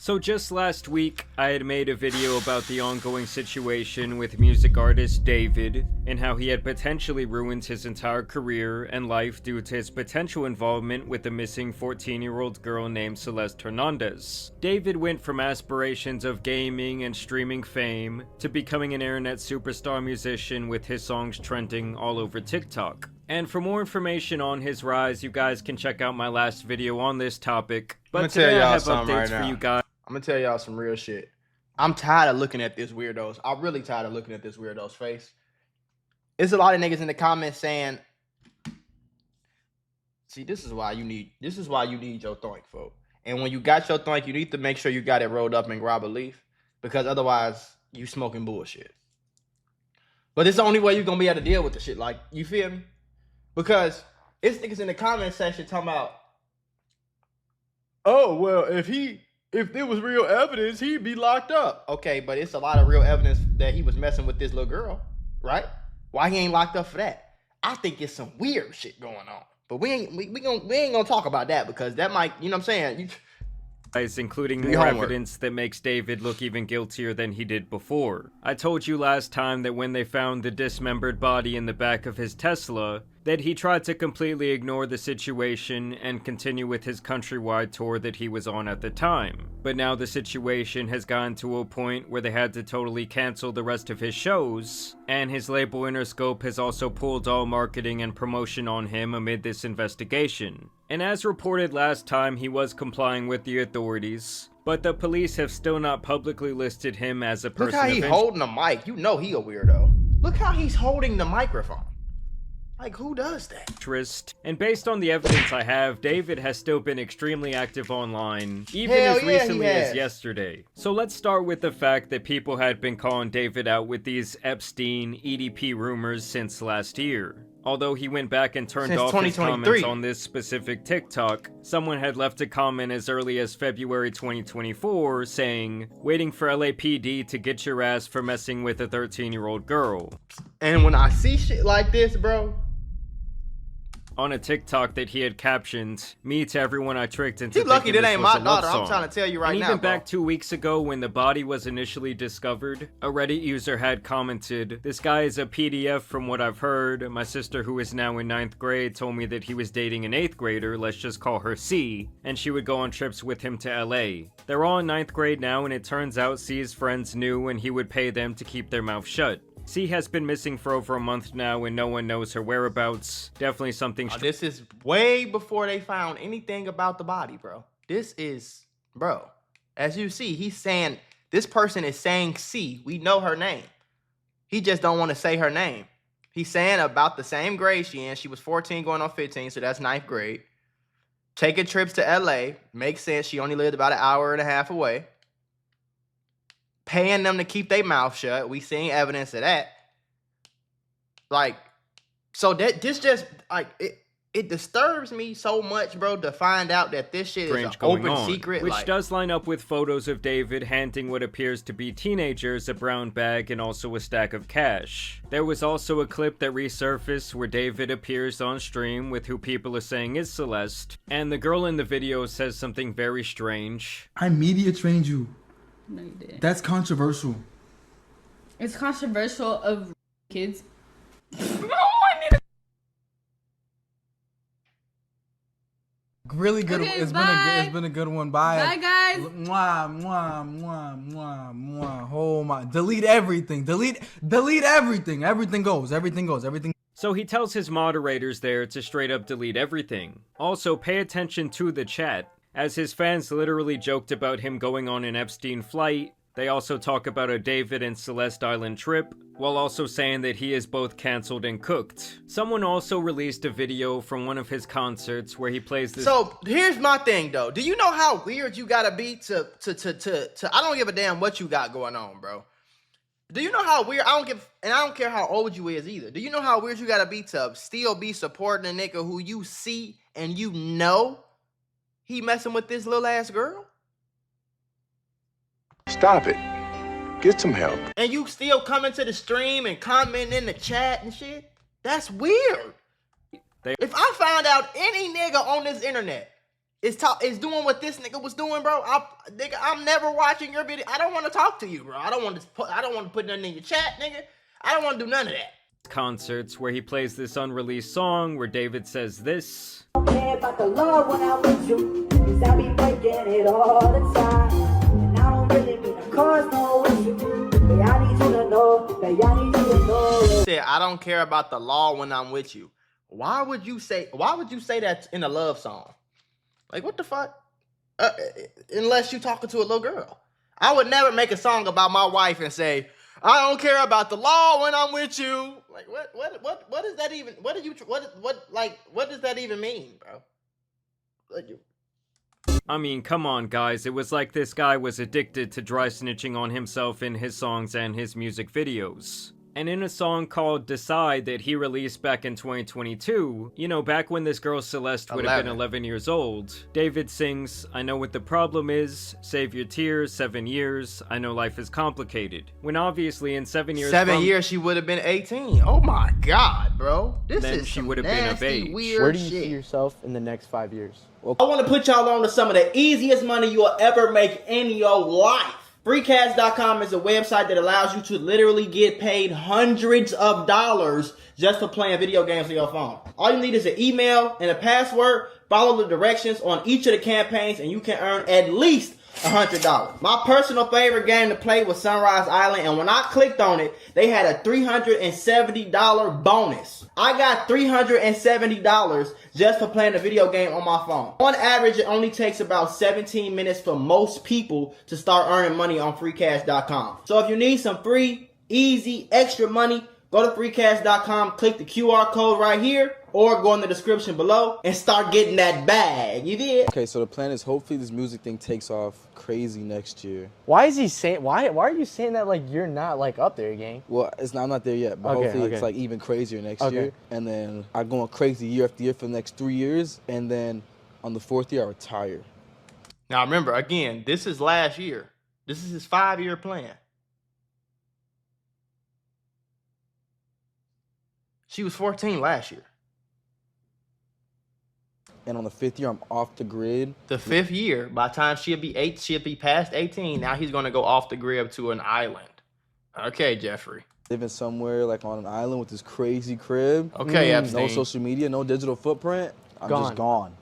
So just last week, I had made a video about the ongoing situation with music artist David and how he had potentially ruined his entire career and life due to his potential involvement with the missing 14-year-old girl named Celeste Hernandez. David went from aspirations of gaming and streaming fame to becoming an internet superstar musician with his songs trending all over TikTok. And for more information on his rise, you guys can check out my last video on this topic. But today I have updates for you guys. I'm gonna tell y'all some real shit. I'm tired of looking at this weirdo's. I'm really tired of looking at this weirdo's face. There's a lot of niggas in the comments saying, see, this is why you need your thoink, folks. And when you got your thoink, you need to make sure you got it rolled up and grab a leaf, because otherwise you smoking bullshit. But it's the only way you're gonna be able to deal with the shit. Like, you feel me? Because it's niggas in the comment section talking about, oh, well, if there was real evidence, he'd be locked up. Okay, but it's a lot of real evidence that he was messing with this little girl, right? Why he ain't locked up for that? I think it's some weird shit going on. But we ain't gonna talk about that, because that might, you know what I'm saying? Including more evidence that makes David look even guiltier than he did before. I told you last time that when they found the dismembered body in the back of his Tesla, that he tried to completely ignore the situation and continue with his countrywide tour that he was on at the time. But now the situation has gotten to a point where they had to totally cancel the rest of his shows, and his label Interscope has also pulled all marketing and promotion on him amid this investigation. And as reported last time, he was complying with the authorities, but the police have still not publicly listed him as a person. Look how he's holding the mic. You know he a weirdo. Look how he's holding the microphone. Like, who does that? And based on the evidence I have, David has still been extremely active online, even as recently as yesterday. So let's start with the fact that people had been calling David out with these Epstein EDP rumors since last year. Although he went back and turned off his comments on this specific TikTok, someone had left a comment as early as February 2024 saying, "Waiting for LAPD to get your ass for messing with a 13-year-old girl." And when I see shit like this, bro, on a TikTok that he had captioned, "Me to everyone I tricked into thinking lucky that this ain't was my a daughter. love song." I'm trying to tell you right now, even bro. back 2 weeks ago when the body was initially discovered, a Reddit user had commented, "This guy is a PDF from what I've heard. My sister, who is now in 9th grade, told me that he was dating an 8th grader, let's just call her C, and she would go on trips with him to LA. They're all in 9th grade now, and it turns out C's friends knew and he would pay them to keep their mouth shut. C has been missing for over a month now and no one knows her whereabouts. Definitely something." This is way before they found anything about the body, bro. This is, bro, as you see, he's saying, this person is saying C. We know her name. He just don't want to say her name. He's saying about the same grade she in. She was 14 going on 15, so that's 9th grade. Taking trips to LA. Makes sense. She only lived about an hour and a half away. Paying them to keep their mouth shut. We seen evidence of that. Like, so that this just, like, it disturbs me so much, bro, to find out that this shit is an open secret. Which does line up with photos of David handing what appears to be teenagers a brown bag and also a stack of cash. There was also a clip that resurfaced where David appears on stream with who people are saying is Celeste, and the girl in the video says something very strange. "I media trained you." No, you didn't. That's controversial. It's controversial of kids. Really good. Okay, it's been a good one. Bye. Bye, guys. Mwah, mwah, mwah, mwah, mwah. Oh my! Delete everything. Delete everything. Everything goes. So he tells his moderators there to straight up delete everything. Also, pay attention to the chat, as his fans literally joked about him going on an Epstein flight. They also talk about a David and Celeste Island trip, while also saying that he is both cancelled and cooked. Someone also released a video from one of his concerts where he plays this. So here's my thing, though. Do you know how weird you gotta be to I don't give a damn what you got going on, bro. Do you know how weird, I don't care how old you is either. Do you know how weird you gotta be to still be supporting a nigga who you see and you know he messing with this little ass girl? Stop it. Get some help. And you still coming to the stream and commenting in the chat and shit? That's weird. If I find out any nigga on this internet is doing what this nigga was doing, bro. I'm never watching your video. I don't want to talk to you, bro. I don't want to put nothing in your chat, nigga. I don't want to do none of that. Concerts where he plays this unreleased song where David says this. I don't care about the love when I'm with you, 'cause I be breaking it all the time. And I don't really mean to cause no issue, but I need you to know that y'all need you to know. He said, I don't care about the law when I'm with you. Why would you say that in a love song? Like, what the fuck? Unless you talking to a little girl. I would never make a song about my wife and say, I don't care about the law when I'm with you. Like, what does that even, what does that even mean, bro? I mean, come on, guys. It was like this guy was addicted to dry snitching on himself in his songs and his music videos. And in a song called Decide that he released back in 2022, you know, back when this girl Celeste would have been 11 years old, David sings, I know what the problem is, save your tears, 7 years, I know life is complicated. When obviously in 7 years 7 years she would have been 18. Oh my God, bro. This then is she some would have been of nasty, age. weird Where do you shit. see yourself in the next 5 years? Well, I want to put y'all on to some of the easiest money you'll ever make in your life. Freecash.com is a website that allows you to literally get paid hundreds of dollars just for playing video games on your phone. All you need is an email and a password. Follow the directions on each of the campaigns and you can earn at least $100. My personal favorite game to play was Sunrise Island, and when I clicked on it, they had a $370 bonus. I got $370 just for playing a video game on my phone. On average, it only takes about 17 minutes for most people to start earning money on freecash.com. So if you need some free, easy, extra money, go to freecash.com, click the QR code right here, or go in the description below and start getting that bag. You did? Okay, so the plan is hopefully this music thing takes off crazy next year. why is he saying? Why are you saying that like you're not like up there, gang? Well, I'm not there yet, but Okay, hopefully okay. it's like even crazier next Okay. year. And then I'm going crazy year after year for the next 3 years. And then on the 4th year, I retire. Now remember, again, this is last year. This is his 5-year plan. She was 14 last year. And on the 5th year, I'm off the grid. The 5th year, by the time she'll be past 18, now he's gonna go off the grid to an island. Okay, Jeffrey. Living somewhere like on an island with this crazy crib. Okay, Epstein. No social media, no digital footprint. I'm just gone.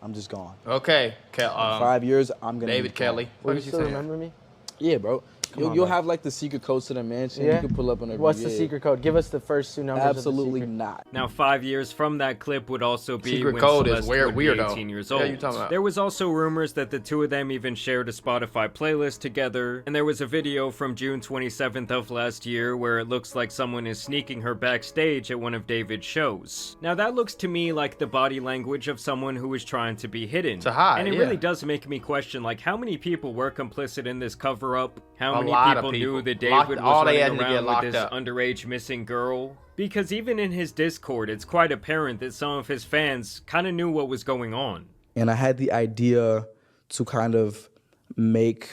I'm just gone. Okay, In 5 years, I'm gonna David be gone. Kelly. Will What you did you still say? remember me? Yeah, bro. on, You'll bro. have like the secret codes to the mansion. Yeah? You can pull up on every What's the yeah. secret code? Give us the first 2 numbers. Absolutely of the secret. not. Now, 5 years from that clip would also be Secret when code is Celeste would be weirdo. 18 years Yeah, old. you talking about? There was also rumors that the two of them even shared a Spotify playlist together, and there was a video from June 27th of last year where it looks like someone is sneaking her backstage at one of David's shows. Now, that looks to me like the body language of someone who is trying to be hidden. To hide, and it yeah. really does make me question, like, how many people were complicit in this cover-up? How A many lot of people knew people. that Locked- David all was they running had to get around with locked this up. underage missing girl? Because even in his Discord, it's quite apparent that some of his fans kind of knew what was going on. And I had the idea to kind of make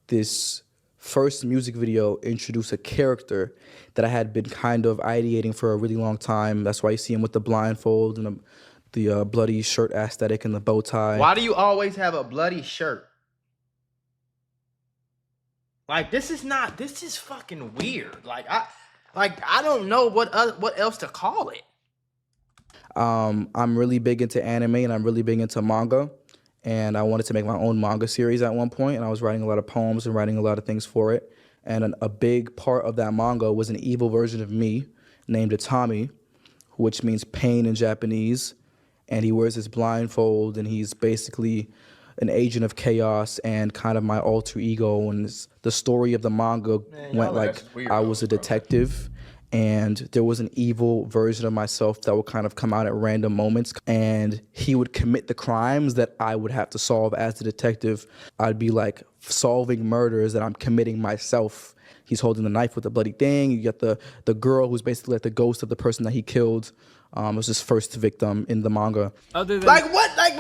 this first music video introduce a character that I had been kind of ideating for a really long time. That's why you see him with the blindfold and the bloody shirt aesthetic and the bow tie. Why do you always have a bloody shirt? Like, this is fucking weird. Like I don't know what else to call it. I'm really big into anime and I'm really big into manga. And I wanted to make my own manga series at one point, and I was writing a lot of poems and writing a lot of things for it. And a big part of that manga was an evil version of me named Itami, which means pain in Japanese. And he wears this blindfold, and he's basically an agent of chaos and kind of my alter ego. And the story of the manga went like I was a detective, and there was an evil version of myself that would kind of come out at random moments, and he would commit the crimes that I would have to solve as the detective. I'd be like solving murders that I'm committing myself. He's holding the knife with the bloody thing. You get the girl who's basically like the ghost of the person that he killed. Was his first victim in the manga. Other than Like what? Like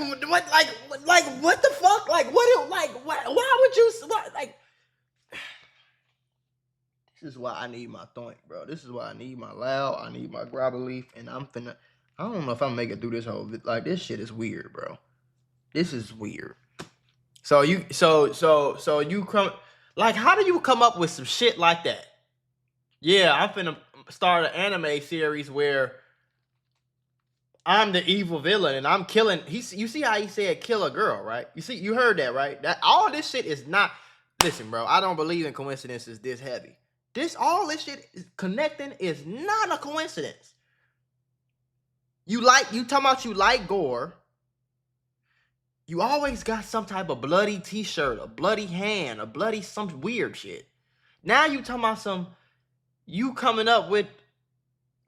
what the fuck? Like what? Like why would you like? This is why I need my thunk, bro. This is why I need my loud. I need my grabber leaf, and I don't know if I'm gonna make it through this whole. Like this shit is weird, bro. This is weird. So you come, like, how do you come up with some shit like that? Yeah, I'm finna start an anime series where I'm the evil villain and I'm killing. You see how he said kill a girl, right? You heard that, right? That all this shit is not. Listen, bro, I don't believe in coincidences this heavy. All this shit is connecting is not a coincidence. You talking about you like gore. You always got some type of bloody t-shirt, a bloody hand, a bloody some weird shit. Now you talking about you coming up with,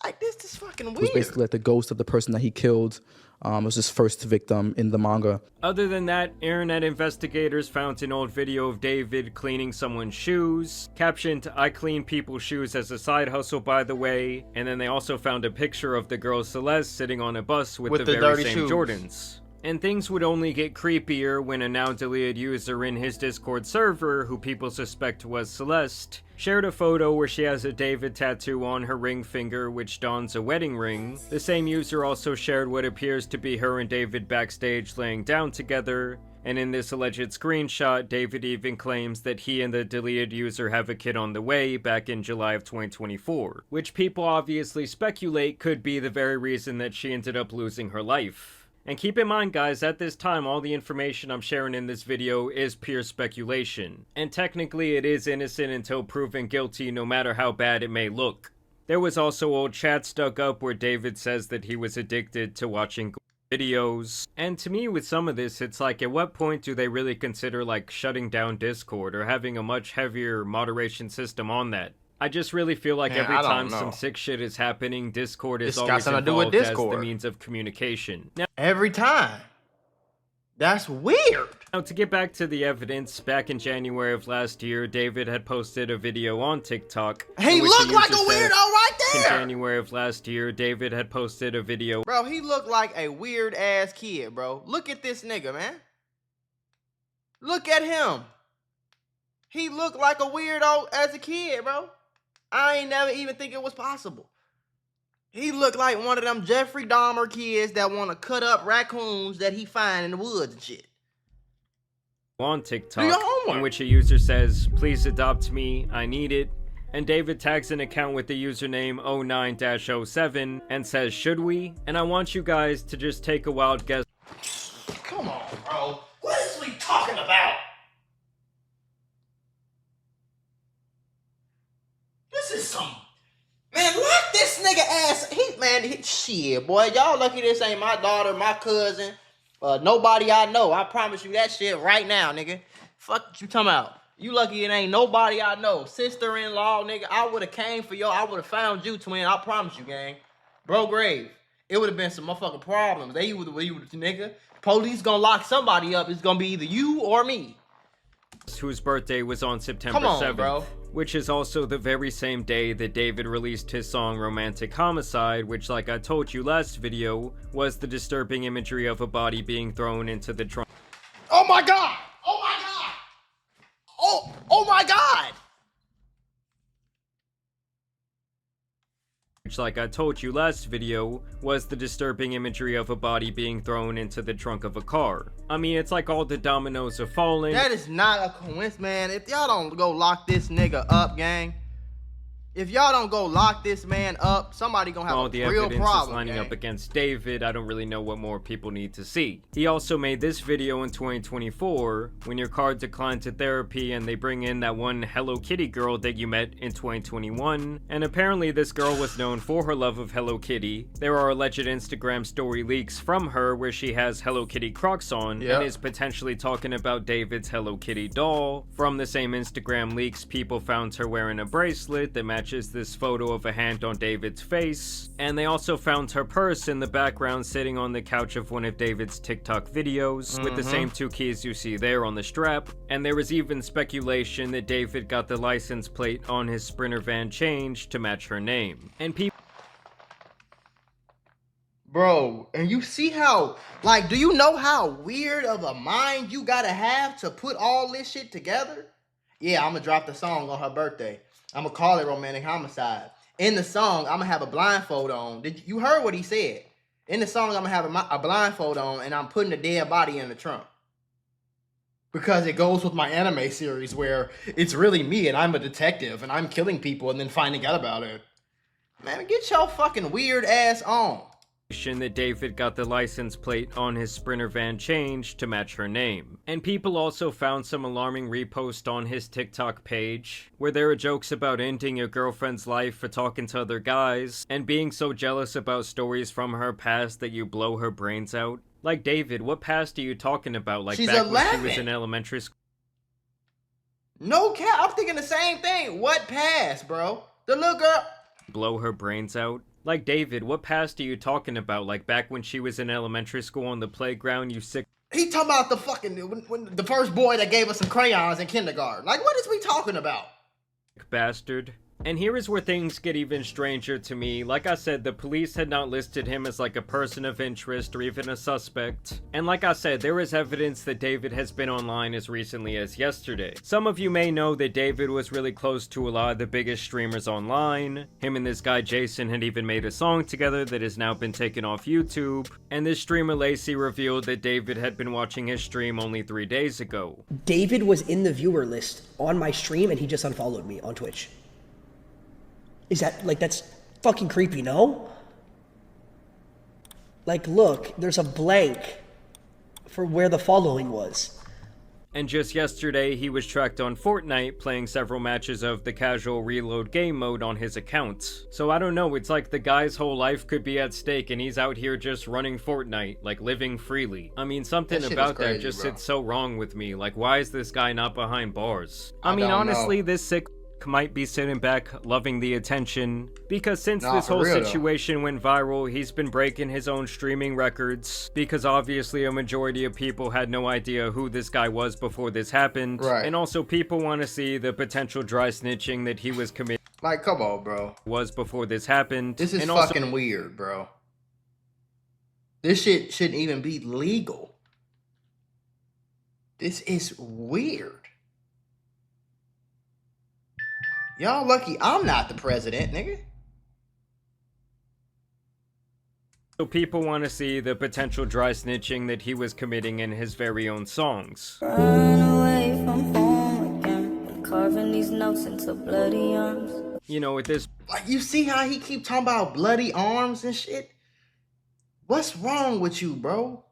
like, this is fucking weird. It was basically like the ghost of the person that he killed. Was his first victim in the manga. Other than that, internet investigators found an old video of David cleaning someone's shoes, captioned, "I clean people's shoes as a side hustle, by the way," and then they also found a picture of the girl Celeste sitting on a bus with the very same shoes. Jordans. And things would only get creepier when a now deleted user in his Discord server, who people suspect was Celeste, shared a photo where she has a David tattoo on her ring finger which dons a wedding ring. The same user also shared what appears to be her and David backstage laying down together, and in this alleged screenshot, David even claims that he and the deleted user have a kid on the way back in July of 2024, which people obviously speculate could be the very reason that she ended up losing her life. And keep in mind, guys, at this time, all the information I'm sharing in this video is pure speculation. And technically, it is innocent until proven guilty, no matter how bad it may look. There was also old chats dug up where David says that he was addicted to watching videos. And to me, with some of this, it's like, at what point do they really consider, like, shutting down Discord or having a much heavier moderation system on that? I just really feel like every time some sick shit is happening, Discord is always involved as the means of communication. Now, every time. That's weird. Now, to get back to the evidence, back in January of last year, David had posted a video on TikTok. He looked like a weirdo right there! In January of last year, David had posted a video. Bro, he looked like a weird-ass kid, bro. Look at this nigga, man. Look at him. He looked like a weirdo as a kid, bro. I ain't never even think it was possible. He looked like one of them Jeffrey Dahmer kids that want to cut up raccoons that he find in the woods and shit. On TikTok, in which a user says, "Please adopt me, I need it." And David tags an account with the username 09-07 and says, "Should we?" And I want you guys to just take a wild guess. Come on, bro. What is we talking about? This is some... Man, lock this nigga ass... Shit, boy. Y'all lucky this ain't my daughter, my cousin, nobody I know. I promise you that shit right now, nigga. Fuck what you talking about. You lucky it ain't nobody I know. Sister-in-law, nigga. I would have came for I would have found you, twin. I promise you, gang. Bro, grave. It would have been some motherfucking problems. They would, nigga. Police gonna lock somebody up. It's gonna be either you or me. Whose birthday was on September 7th, bro. Which is also the very same day that David released his song Romantic Homicide, which, like I told you last video, was the disturbing imagery of a body being thrown into the trunk. Oh my god! Oh my god! Oh my god! Which, like I told you last video, was the disturbing imagery of a body being thrown into the trunk of a car. I mean, it's like all the dominoes are falling. That is not a coincidence, man. If y'all don't go lock this nigga up, gang. If y'all don't go lock this man up, somebody gonna have a real problem. All the evidence is lining up against David. I don't really know what more people need to see. He also made this video in 2024 when your car declined to therapy and they bring in that one Hello Kitty girl that you met in 2021. And apparently this girl was known for her love of Hello Kitty. There are alleged Instagram story leaks from her where she has Hello Kitty Crocs on and is potentially talking about David's Hello Kitty doll. From the same Instagram leaks, people found her wearing a bracelet that matches this photo of a hand on David's face, and they also found her purse in the background sitting on the couch of one of David's TikTok videos with the same two keys you see there on the strap. And there was even speculation that David got the license plate on his Sprinter van changed to match her name. And people... Bro, and you see how, like, do you know how weird of a mind you gotta have to put all this shit together? Yeah, I'm gonna drop the song on her birthday. I'm gonna call it Romantic Homicide. In the song, I'm gonna have a blindfold on. You heard what he said? In the song, I'm gonna have a blindfold on and I'm putting a dead body in the trunk. Because it goes with my anime series where it's really me and I'm a detective and I'm killing people and then finding out about it. Man, get your fucking weird ass on. That David got the license plate on his Sprinter van changed to match her name. And people also found some alarming reposts on his TikTok page, where there are jokes about ending your girlfriend's life for talking to other guys, and being so jealous about stories from her past that you blow her brains out. Like, David, what past are you talking about? Like, she's back 11. when she was in elementary school? No cap, I'm thinking the same thing. What past, bro? The little girl... Blow her brains out? Like, David, what past are you talking about? Like, back when she was in elementary school on the playground, you sick... He talking about the fucking... When the first boy that gave us some crayons in kindergarten. Like, what is we talking about? Bastard. And here is where things get even stranger to me. Like I said, the police had not listed him as like a person of interest or even a suspect. And like I said, there is evidence that David has been online as recently as yesterday. Some of you may know that David was really close to a lot of the biggest streamers online. Him and this guy Jason had even made a song together that has now been taken off YouTube. And this streamer Lacey revealed that David had been watching his stream only 3 days ago. David was in the viewer list on my stream and he just unfollowed me on Twitch. Is that, like, that's fucking creepy, no? Like, look, there's a blank for where the following was. And just yesterday, he was tracked on Fortnite playing several matches of the casual reload game mode on his account. So I don't know, it's like the guy's whole life could be at stake and he's out here just running Fortnite, like living freely. I mean, something about that just sits so wrong with me. Like, why is this guy not behind bars? I mean, honestly, this sick might be sitting back loving the attention, because since this whole situation went viral, he's been breaking his own streaming records, because obviously a majority of people had no idea who this guy was before this happened, and also people want to see the potential dry snitching that he was committing. Like, come on, bro. Was before this happened. This is fucking weird, bro. This shit shouldn't even be legal. This is weird. Y'all lucky I'm not the president, nigga. So people want to see the potential dry snitching that he was committing in his very own songs. Run away from home again, carving these notes into bloody arms. You know, with this... Like, you see how he keep talking about bloody arms and shit? What's wrong with you, bro?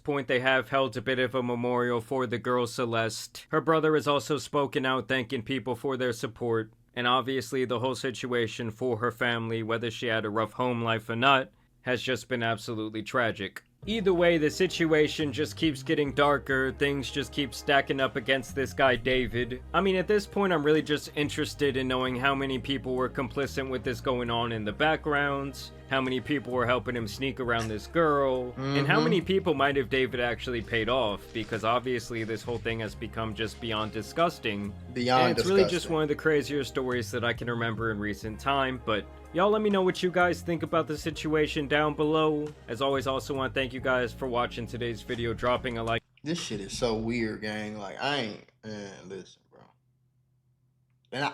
Point, they have held a bit of a memorial for the girl Celeste. Her brother has also spoken out thanking people for their support. And obviously the whole situation for her family, whether she had a rough home life or not, has just been absolutely tragic. Either way, the situation just keeps getting darker, things just keep stacking up against this guy David. I mean, at this point, I'm really just interested in knowing how many people were complicit with this going on in the background, how many people were helping him sneak around this girl, and how many people might have David actually paid off, because obviously this whole thing has become just beyond disgusting. And it's really just one of the crazier stories that I can remember in recent time, but y'all let me know what you guys think about the situation down below. As always, I also want to thank you guys for watching today's video, dropping a like. This shit is so weird, gang. Like, I ain't, listen, bro. And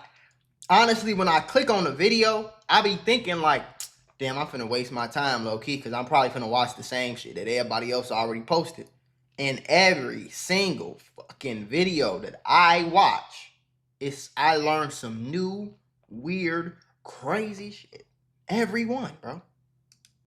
honestly, when I click on the video, I be thinking like, damn, I'm finna waste my time low-key, because I'm probably finna watch the same shit that everybody else already posted. And every single fucking video that I watch, I learn some new, weird, crazy shit. Every one, bro.